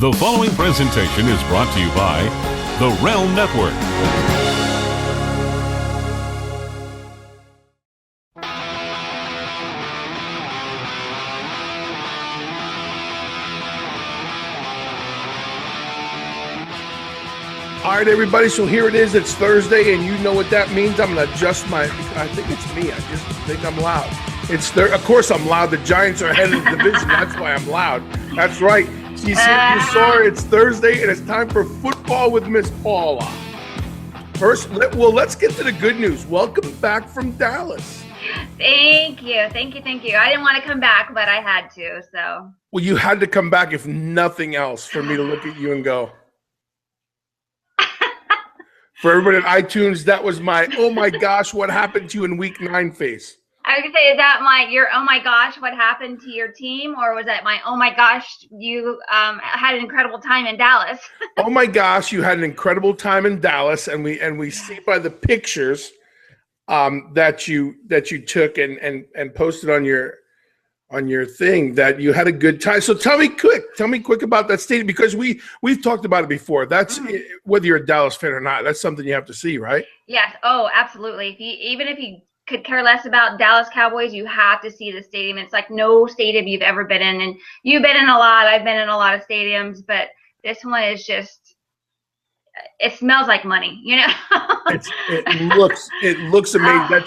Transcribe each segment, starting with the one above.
The following presentation is brought to you by the Realm Network. All right, everybody, so here it is. It's Thursday, and you know what that means. I'm going to adjust I think it's me. I just think I'm loud. Of course I'm loud. The Giants are ahead of the division. That's why I'm loud. That's right. You saw it. It's Thursday, and it's time for football with Miss Paula. First, let's get to the good news. Welcome back from Dallas. Thank you. I didn't want to come back, but I had to. So. Well, you had to come back, if nothing else, for me to look at you and go. For everybody at iTunes, that was my, oh my gosh, what happened to you in week 9 face. I was going to say, is that your oh my gosh, what happened to your team? Or was that my oh my gosh, you had an incredible time in Dallas? Oh my gosh, you had an incredible time in Dallas, and we see by the pictures that you took and posted on your thing that you had a good time. So tell me quick about that stadium, because we've talked about it before. That's whether you're a Dallas fan or not, that's something you have to see, right? Yes. Oh, absolutely. Even if you could care less about Dallas Cowboys, you have to see the stadium. It's like no stadium you've ever been in, and you've been in a lot. I've been in a lot of stadiums, but this one is just, it smells like money, you know. it looks amazing.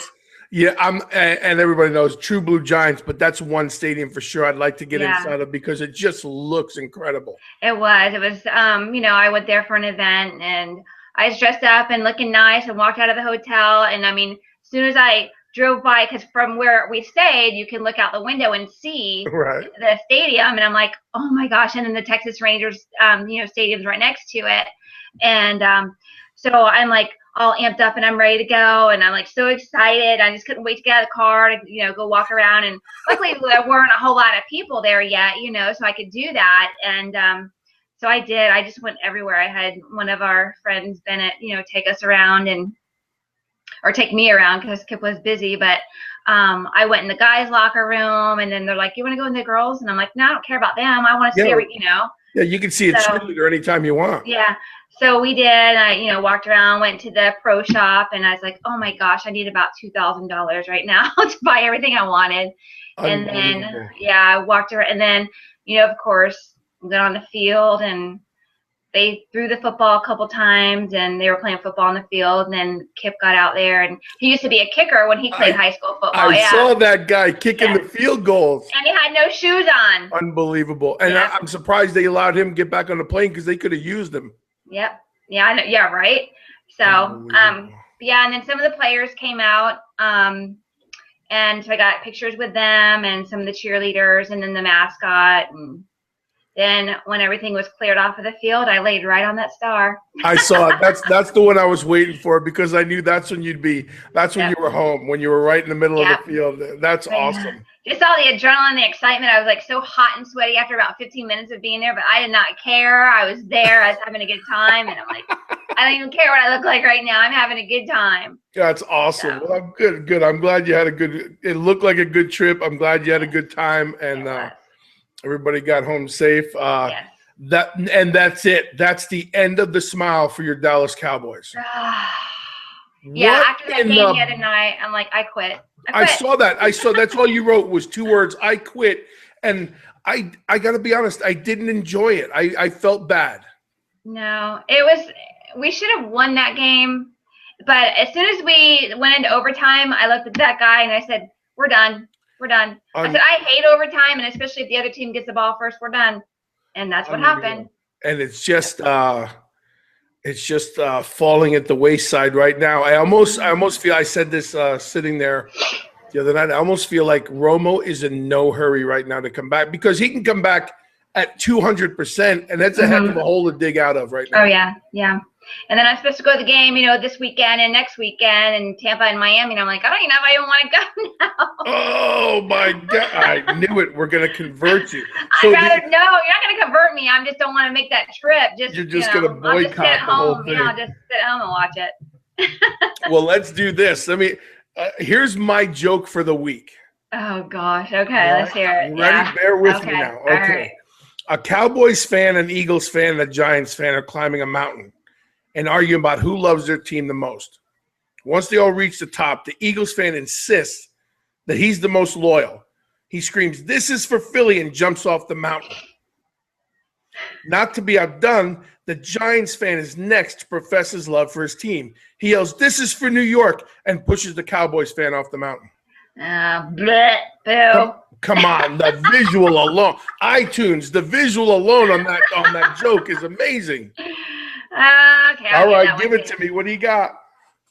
And everybody knows True Blue Giants, but that's one stadium for sure I'd like to get inside of, because it just looks incredible. It was I went there for an event, and I was dressed up and looking nice and walked out of the hotel, and I mean, as soon as I drove by, because from where we stayed, you can look out the window and see the stadium, and I'm like, oh my gosh! And then the Texas Rangers, stadium's right next to it, and so I'm like all amped up and I'm ready to go, and I'm like so excited. I just couldn't wait to get out of the car to go walk around, and luckily there weren't a whole lot of people there yet, so I could do that, and so I did. I just went everywhere. I had one of our friends, Bennett, take us around or take me around because Kip was busy, but I went in the guys' locker room, and then they're like, you want to go in the girls? And I'm like, no, I don't care about them. I want to see everything, Yeah, you can see a cheerleader anytime you want. Yeah. So we did. I, walked around, went to the pro shop, and I was like, oh my gosh, I need about $2,000 right now to buy everything I wanted. And then, I walked around, and then, of course, got on the field, and they threw the football a couple times, and they were playing football on the field, and then Kip got out there, and he used to be a kicker when he played high school football. I saw that guy kicking the field goals. And he had no shoes on. Unbelievable. And I'm surprised they allowed him to get back on the plane, because they could have used him. Yep. Yeah, I know. Yeah, right. So, and then some of the players came out, and so I got pictures with them and some of the cheerleaders and then the mascot, and then when everything was cleared off of the field, I laid right on that star. I saw it. That's the one I was waiting for, because I knew that's when you were home, when you were right in the middle of the field. That's awesome. Just all the adrenaline, the excitement. I was like so hot and sweaty after about 15 minutes of being there, but I did not care. I was there. I was having a good time, and I'm like, I don't even care what I look like right now. I'm having a good time. That's awesome. So, well, good. I'm glad you had it looked like a good trip. I'm glad you had a good time, and everybody got home safe. Yes. That's it. That's the end of the smile for your Dallas Cowboys. After that game the other night, I'm like, I quit. I saw that. That's all you wrote was 2 words, I quit. And I got to be honest, I didn't enjoy it. I felt bad. No, we should have won that game. But as soon as we went into overtime, I looked at that guy and I said, we're done. I said, I hate overtime, and especially if the other team gets the ball first, we're done. And that's what happened. And it's just falling at the wayside right now. I almost feel, I said this sitting there the other night, I almost feel like Romo is in no hurry right now to come back, because he can come back at 200%, and that's a heck of a hole to dig out of right now. Oh, yeah. And then I'm supposed to go to the game, this weekend and next weekend in Tampa and Miami. And I'm like, I don't even know if I even want to go now. Oh, my God. I knew it. We're going to convert you. No, you're not going to convert me. I just don't want to make that trip. You're just going to boycott the whole thing. I'll just sit at home and watch it. Well, let's do this. Here's my joke for the week. Oh, gosh. Okay, let's hear it. Ready? Bear with me now. Okay. A Cowboys fan, an Eagles fan, and a Giants fan are climbing a mountain and arguing about who loves their team the most. Once they all reach the top, the Eagles fan insists that he's the most loyal. He screams, "This is for Philly," and jumps off the mountain. Not to be outdone, the Giants fan is next to profess his love for his team. He yells, "This is for New York," and pushes the Cowboys fan off the mountain. Bleh, boo. Come on, the visual alone. iTunes, the visual alone on that joke is amazing. Okay. All right, give it to me. What do you got?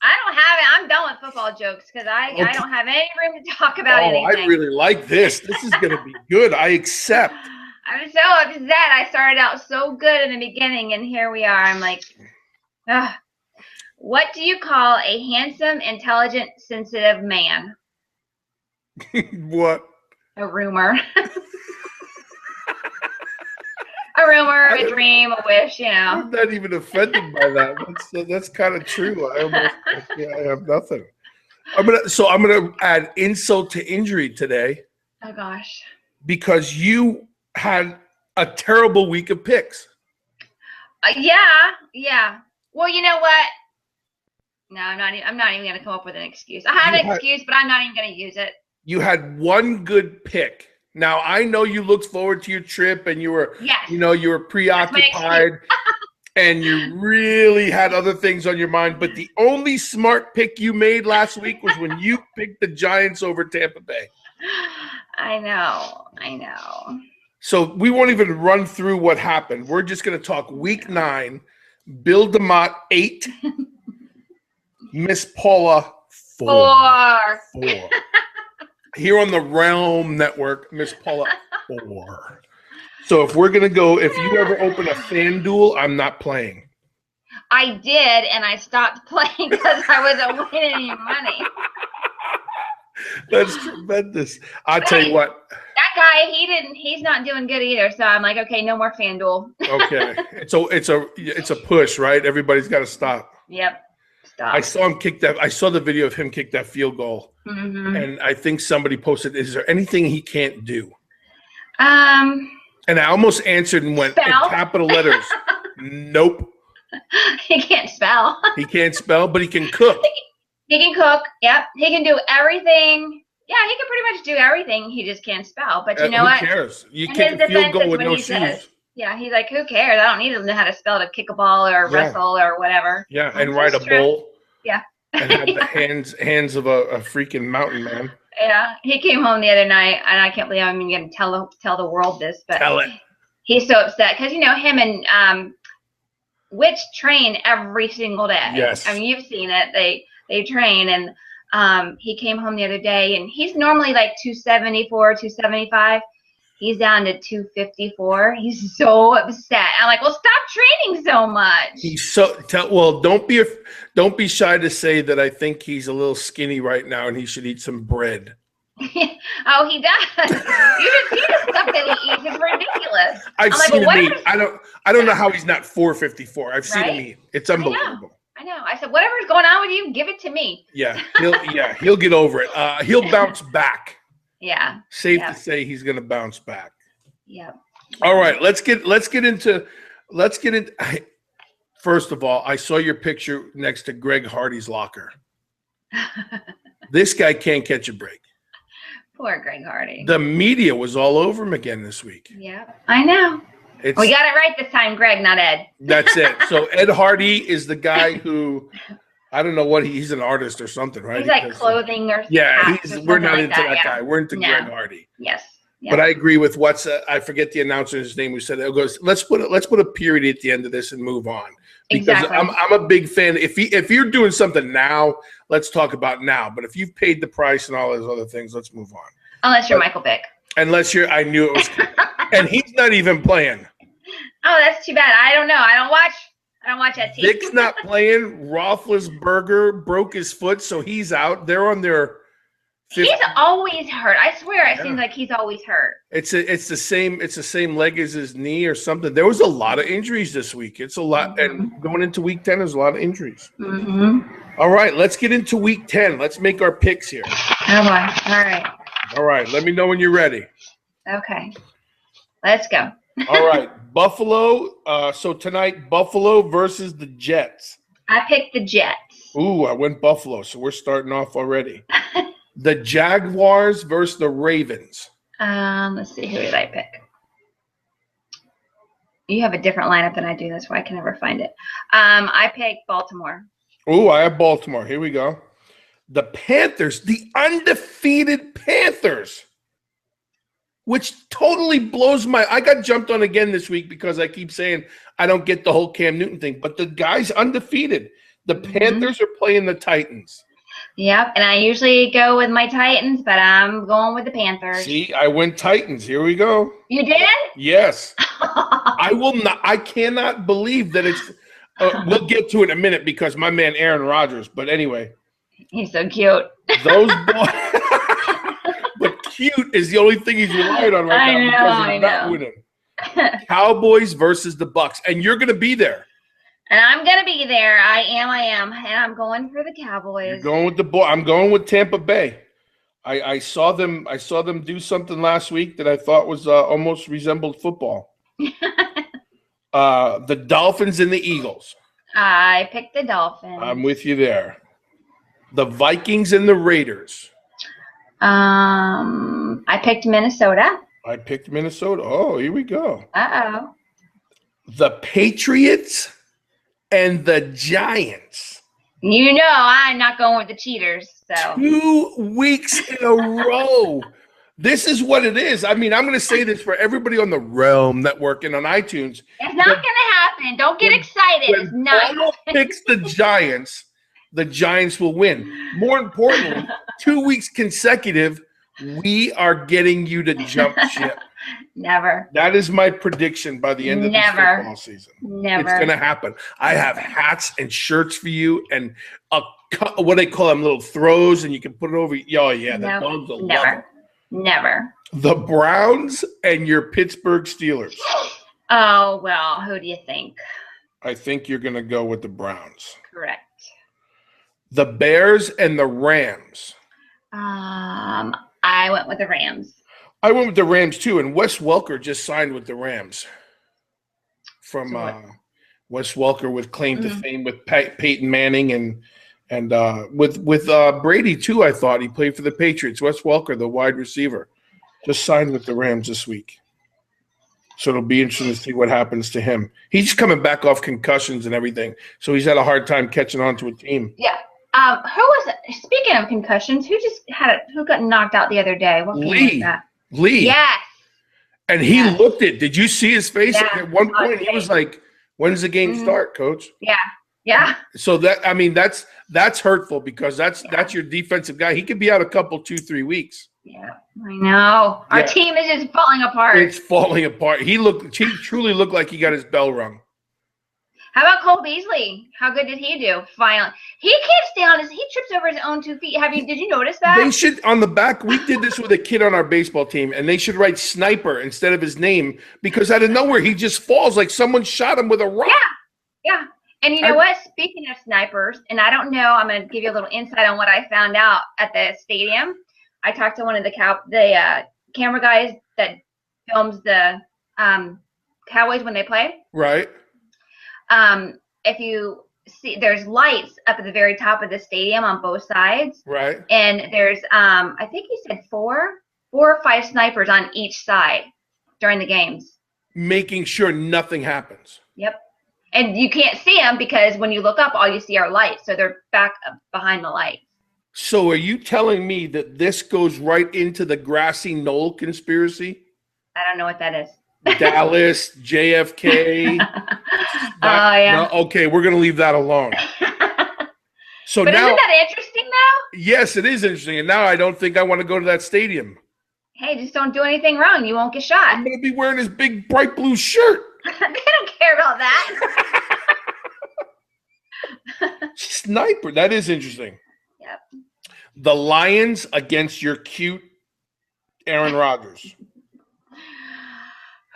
I don't have it. I'm done with football jokes because I don't have any room to talk about anything. I really like this. This is going to be good. I accept. I'm so upset. I started out so good in the beginning, and here we are. I'm like, ugh. What do you call a handsome, intelligent, sensitive man? What? A rumor. A rumor, a dream, a wish, you know. I'm not even offended by that. That's kind of true. I have nothing. I'm gonna add insult to injury today. Oh gosh. Because you had a terrible week of picks. Yeah. Well, you know what? No, I'm not even gonna come up with an excuse. I have an excuse, but I'm not even gonna use it. You had one good pick. Now, I know you looked forward to your trip and you were preoccupied and you really had other things on your mind. But the only smart pick you made last week was when you picked the Giants over Tampa Bay. I know. So we won't even run through what happened. We're just going to talk week 9, Bill DeMott 8, Miss Paula 4. Here on the Realm Network, Miss Paula 4. So if we're going to go, if you ever open a FanDuel, I'm not playing. I did, and I stopped playing because I wasn't winning any money. That's tremendous. I'll tell you what. That guy, he's not doing good either. So I'm like, okay, no more FanDuel. Okay. It's a push, right? Everybody's got to stop. Yep. Stop. I saw him kick that. I saw the video of him kick that field goal. Mm-hmm. And I think somebody posted, "Is there anything he can't do?" And I almost answered and went in capital letters. Nope. He can't spell. He can't spell, but he can cook. He can cook. Yep. He can do everything. Yeah, he can pretty much do everything. He just can't spell. But you know what? Who cares? You kick a field goal with no shoes. Yeah, he's like, who cares? I don't need to know how to spell to kick a ball or wrestle or whatever. Yeah, and ride a bull. Yeah. And have the hands of a freaking mountain man. Yeah, he came home the other night, and I can't believe I'm even going to tell the world this, but tell it. He's so upset because him and Witch train every single day. Yes. I mean, you've seen it. They train, and he came home the other day, and he's normally like 274, 275. He's down to 254. He's so upset. I'm like, well, stop training so much. He's don't be shy to say that I think he's a little skinny right now and he should eat some bread. Oh, he does. You should see the stuff that he eats. It's ridiculous. I've seen him eat. I don't know how he's not 454. I've seen him eat. It's unbelievable. I know. I said, whatever's going on with you, give it to me. Yeah, he'll get over it. He'll bounce back. Yeah. Safe to say he's going to bounce back. Yeah. All right, let's get into. First of all, I saw your picture next to Greg Hardy's locker. This guy can't catch a break. Poor Greg Hardy. The media was all over him again this week. Yeah, I know. We got it right this time, Greg, not Ed. That's it. So Ed Hardy is the guy who, I don't know what he's an artist or something, right? He's like clothing or we're not into that guy. We're into Greg Hardy. Yes. Yep. But I agree with I forget the announcer's name who said it. Goes, let's put a period at the end of this and move on. Because exactly. I'm a big fan. If you're doing something now, let's talk about now. But if you've paid the price and all those other things, let's move on. Unless you're Michael Vick. I knew it was, and he's not even playing. Oh, that's too bad. I don't know. I don't watch that team. Vick's not playing. Roethlisberger broke his foot, so he's out. They're on their 50. He's always hurt. I swear, it seems like he's always hurt. It's the same leg as his knee or something. There was a lot of injuries this week. It's a lot, and going into week 10, there's a lot of injuries. Mm-hmm. All right, let's get into week 10. Let's make our picks here. Oh boy. All right. All right. Let me know when you're ready. Okay. Let's go. All right, Buffalo. So tonight, Buffalo versus the Jets. I picked the Jets. Ooh, I went Buffalo, so we're starting off already. The Jaguars versus the Ravens. Let's see. Who did I pick? You have a different lineup than I do. That's why I can never find it. I picked Baltimore. Ooh, I have Baltimore. Here we go. The Panthers, the undefeated Panthers, which totally blows my. I got jumped on again this week because I keep saying I don't get the whole Cam Newton thing, but the guy's undefeated. The Panthers are playing the Titans. Yep, and I usually go with my Titans, but I'm going with the Panthers. See, I went Titans. Here we go. You did? Yes. I will not. I cannot believe that it's. We'll get to it in a minute because my man Aaron Rodgers. But anyway, he's so cute. Those boys. But cute is the only thing he's relying on right now because he's not winning. Cowboys versus the Bucks, and you're going to be there. And I'm going to be there. I am. And I'm going for the Cowboys. You're going with the boy. I'm going with Tampa Bay. I saw them. I saw them do something last week that I thought was almost resembled football. The Dolphins and the Eagles. I picked the Dolphins. I'm with you there. The Vikings and the Raiders. I picked Minnesota. I picked Minnesota. Oh, here we go. Uh-oh. The Patriots and the Giants. You know I'm not going with the cheaters. So 2 weeks in a row. This is what it is. I mean, I'm going to say this for everybody on the Realm Network and on iTunes. It's not going to happen. Don't get excited. It's not. Paula picks the Giants will win. More importantly, 2 weeks consecutive, we are getting you to jump ship. Never. That is my prediction by the end of the football season. Never. It's going to happen. I have hats and shirts for you and what they call them, little throws, and you can put it over. Oh, yeah, the dogs will love it. Never. The Browns and your Pittsburgh Steelers. Oh, well, who do you think? I think you're going to go with the Browns. Correct. The Bears and the Rams. I went with the Rams. I went with the Rams too, and Wes Welker just signed with the Rams. From Wes Welker with claim to fame with Peyton Manning and with Brady too. I thought he played for the Patriots. Wes Welker, the wide receiver, just signed with the Rams this week. So it'll be interesting to see what happens to him. He's coming back off concussions and everything, so he's had a hard time catching on to a team. Yeah. Who was it? Speaking of concussions, who got knocked out the other day? What game was that? Lee. Yes. And he looked it. Did you see his face? Yeah, At one point, he was like, "When's the game start, Coach?" Yeah. Yeah. So that's hurtful because that's your defensive guy. He could be out a couple, 2-3 weeks. Yeah, I know. Our team is just falling apart. It's falling apart. He truly looked like he got his bell rung. How about Cole Beasley? How good did he do? Finally, he can't stay on he trips over his own 2 feet. Did you notice that? They should, on the back, we did this with a kid on our baseball team, and they should write sniper instead of his name because out of nowhere he just falls like someone shot him with a rock. Yeah. And you know what? Speaking of snipers, and I don't know, I'm going to give you a little insight on what I found out at the stadium. I talked to one of the camera guys that films the Cowboys when they play. Right. If you see, there's lights up at the very top of the stadium on both sides. Right. And there's, I think he said 4 or 5 snipers on each side during the games. Making sure nothing happens. Yep. And you can't see them because when you look up, all you see are lights. So they're back behind the lights. So are you telling me that this goes right into the grassy knoll conspiracy? I don't know what that is. Dallas, JFK. Yeah. No, okay, we're going to leave that alone. So but now, isn't that interesting, though? Yes, it is interesting. And now I don't think I want to go to that stadium. Hey, just don't do anything wrong. You won't get shot. I'm going to be wearing this big bright blue shirt. They don't care about that. Sniper. That is interesting. Yep. The Lions against your cute Aaron Rodgers.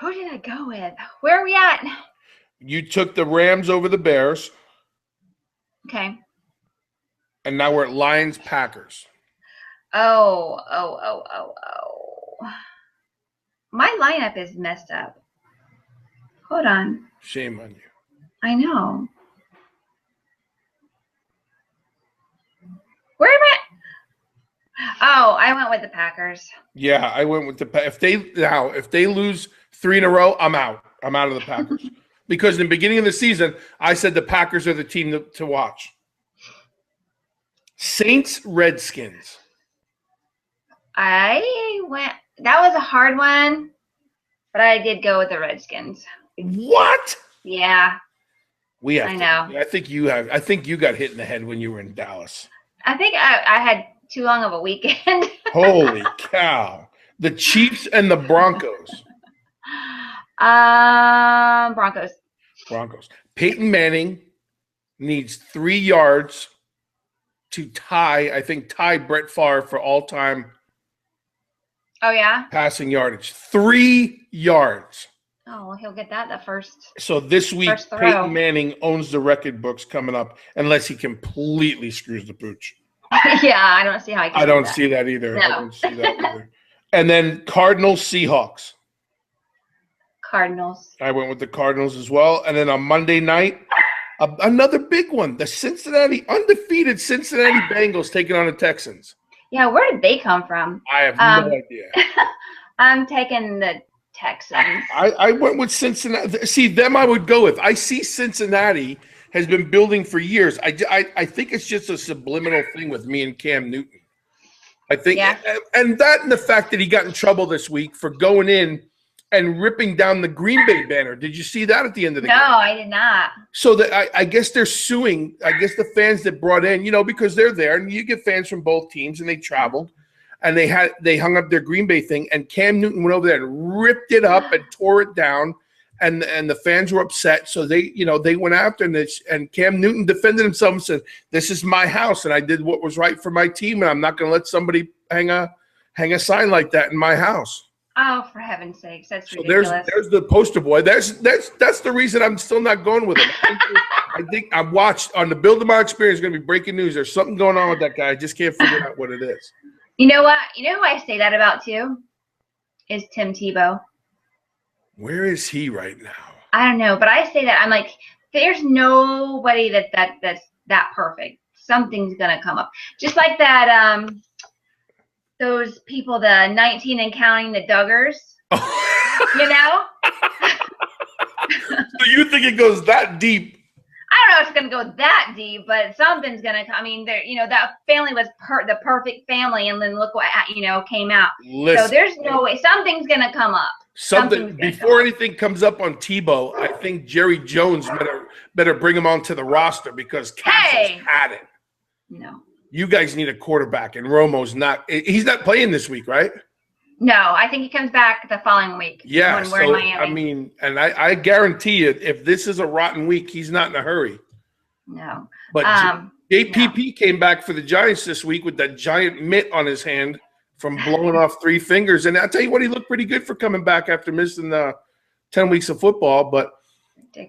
Who did I go with? Where are we at? You took the Rams over the Bears. Okay. And now we're at Lions Packers. Oh. My lineup is messed up. Hold on. Shame on you. I know. Where am I? Oh, I went with the Packers. Yeah, I went with the if they lose 3 in a row, I'm out. I'm out of the Packers. Because in the beginning of the season, I said the Packers are the team to watch. Saints, Redskins. That was a hard one, but I did go with the Redskins. What? Yeah. I know. I think you got hit in the head when you were in Dallas. I think I had too long of a weekend. Holy cow. The Chiefs and the Broncos. Broncos. Peyton Manning needs 3 yards to tie Brett Favre for all-time passing yardage. 3 yards. Oh, well, he'll get that the first. So this week, Peyton Manning owns the record books coming up unless he completely screws the pooch. Yeah, I don't see how he can. I don't see that either. No. I don't see that either. And then Cardinals, Seahawks. Cardinals. I went with the Cardinals as well. And then on Monday night, another big one. The undefeated Cincinnati Bengals taking on the Texans. Yeah, where did they come from? I have no idea. I'm taking the Texans. I went with Cincinnati. See, them I would go with. I see Cincinnati has been building for years. I think it's just a subliminal thing with me and Cam Newton. I think, and the fact that he got in trouble this week for going in and ripping down the Green Bay banner. Did you see that at the end of the game? No, I did not. So that I guess they're suing. I guess the fans that brought in, because they're there, and you get fans from both teams, and they traveled, and they hung up their Green Bay thing, and Cam Newton went over there and ripped it up and tore it down, and the fans were upset. So they went after this, and Cam Newton defended himself and said, "This is my house, and I did what was right for my team, and I'm not going to let somebody hang a sign like that in my house." Oh, for heaven's sakes, that's ridiculous. So there's the poster boy. That's the reason I'm still not going with him. I think I've watched on the Build of My Experience. Going to be breaking news. There's something going on with that guy. I just can't figure out what it is. You know what? You know who I say that about too? Is Tim Tebow. Where is he right now? I don't know, but I say that I'm like, there's nobody that's that perfect. Something's gonna come up. Just like that. Those people, the 19 and counting, the Duggars. You know. So you think it goes that deep? I don't know if it's going to go that deep, but something's going to come. I mean, that family was the perfect family, and then look what, came out. Listen, so there's no way. Something's going to come up. Something before anything comes up on Tebow, I think Jerry Jones better bring him onto the roster because Castle's had it. No. You guys need a quarterback, and Romo's not. He's not playing this week, right? No, I think he comes back the following week. Yeah, when we're in Miami. I mean, and I guarantee you, if this is a rotten week, he's not in a hurry. No. But JPP came back for the Giants this week with that giant mitt on his hand from blowing off 3 fingers. And I'll tell you what, he looked pretty good for coming back after missing 10 weeks of football. But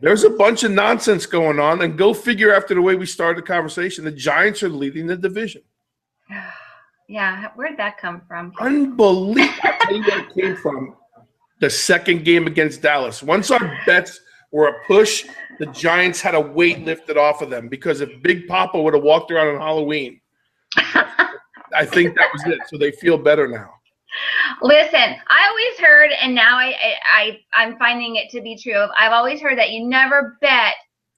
there's a bunch of nonsense going on. And go figure, after the way we started the conversation, the Giants are leading the division. Yeah, where'd that come from? Unbelievable. I'll tell you where it came from. The second game against Dallas. Once our bets were a push, the Giants had a weight lifted off of them, because if Big Papa would have walked around on Halloween, I think that was it. So they feel better now. Listen, I always heard, and now I'm finding it to be true. I've always heard that you never bet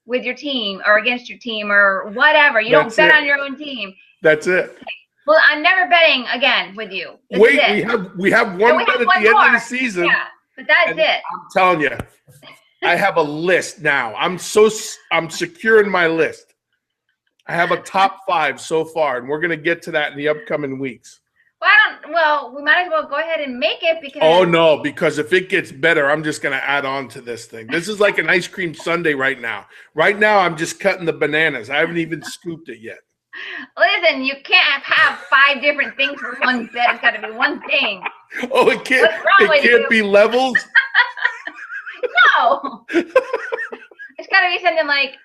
with your team or against your team or whatever. You don't bet on your own team. That's it. Well, I'm never betting again with you. Wait, we have one bet at the end of the season. Yeah, but that's it. I'm telling you, I have a list now. I'm secure in my list. I have a top 5 so far, and we're going to get to that in the upcoming weeks. Well, we might as well go ahead and make it because. Oh no, because if it gets better, I'm just going to add on to this thing. This is like an ice cream sundae right now. Right now, I'm just cutting the bananas. I haven't even scooped it yet. Listen, you can't have 5 different things for one bet. It's got to be one thing. Oh, it can't be levels? No. It's got to be something like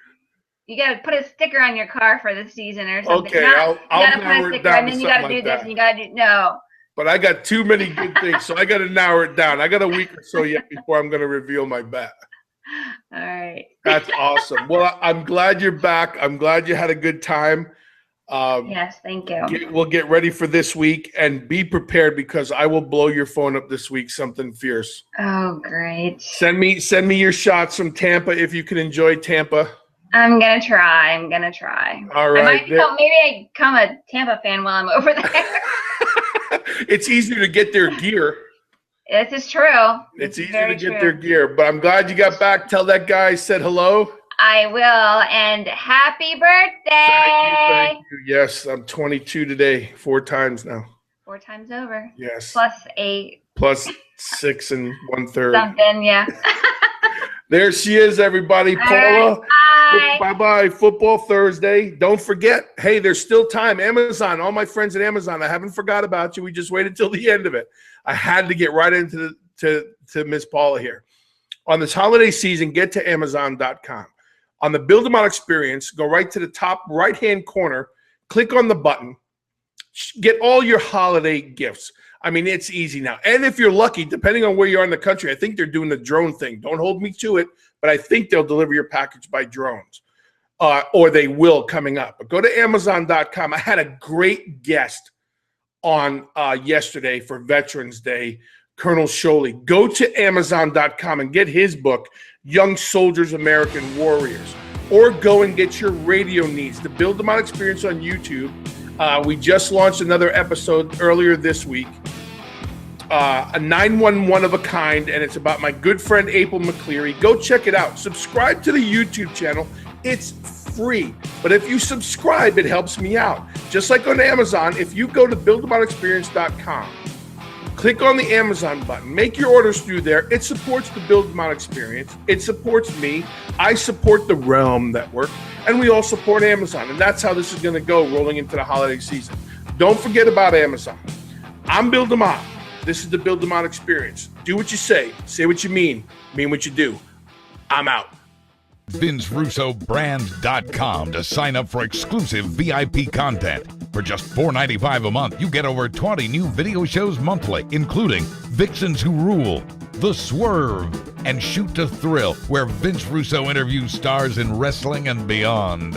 you got to put a sticker on your car for the season or something. Okay, I'll put a sticker, and then you got to do this and you got to do no. But I got too many good things, so I got to narrow it down. I got a week or so yet before I'm going to reveal my bet. All right. That's awesome. Well, I'm glad you're back. I'm glad you had a good time. Yes, thank you. We'll get ready for this week and be prepared because I will blow your phone up this week. Something fierce. Oh, great. Send me your shots from Tampa if you can enjoy Tampa. I'm gonna try. All right. Maybe I become a Tampa fan while I'm over there. It's easier to get their gear. This is true. It's easier to get their gear. But I'm glad you got back. Tell that guy I said hello. I will. And happy birthday. Thank you. Yes, I'm 22 today. 4 times now. 4 times over. Yes. Plus 8. Plus 6 1/3. Something, yeah. There she is, everybody. Paula. Right, bye. Bye-bye. Football Thursday. Don't forget, hey, there's still time. Amazon, all my friends at Amazon, I haven't forgot about you. We just waited till the end of it. I had to get right into to Miss Paula here. On this holiday season, get to Amazon.com. On the Build 'em Out experience, go right to the top right-hand corner, click on the button, get all your holiday gifts. I mean, it's easy now. And if you're lucky, depending on where you are in the country, I think they're doing the drone thing. Don't hold me to it, but I think they'll deliver your package by drones, or they will coming up. But go to Amazon.com. I had a great guest on yesterday for Veterans Day, Colonel Sholey. Go to Amazon.com and get his book, Young Soldiers, American Warriors. Or go and get your radio needs. The Build 'em Out experience on YouTube. We just launched another episode earlier this week, a 911 of a kind, and it's about my good friend April McCleary. Go check it out. Subscribe to the YouTube channel. It's free, but if you subscribe, it helps me out. Just like on Amazon, if you go to buildaboutexperience.com, click on the Amazon button, make your orders through there. It supports the Build 'em Out experience. It supports me. I support the Realm Network, and we all support Amazon. And that's how this is going to go rolling into the holiday season. Don't forget about Amazon. I'm Build 'em Out. This is the Build 'em Out experience. Do what you say what you mean what you do. I'm out. VinceRussoBrand.com to sign up for exclusive VIP content. For just $4.95 a month, you get over 20 new video shows monthly, including Vixens Who Rule, The Swerve, and Shoot to Thrill, where Vince Russo interviews stars in wrestling and beyond.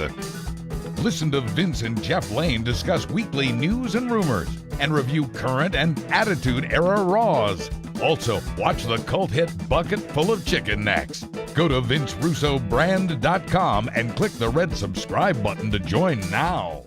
Listen to Vince and Jeff Lane discuss weekly news and rumors and review current and Attitude Era Raws. Also, watch the cult hit Bucket Full of Chicken next. Go to VinceRussoBrand.com and click the red subscribe button to join now.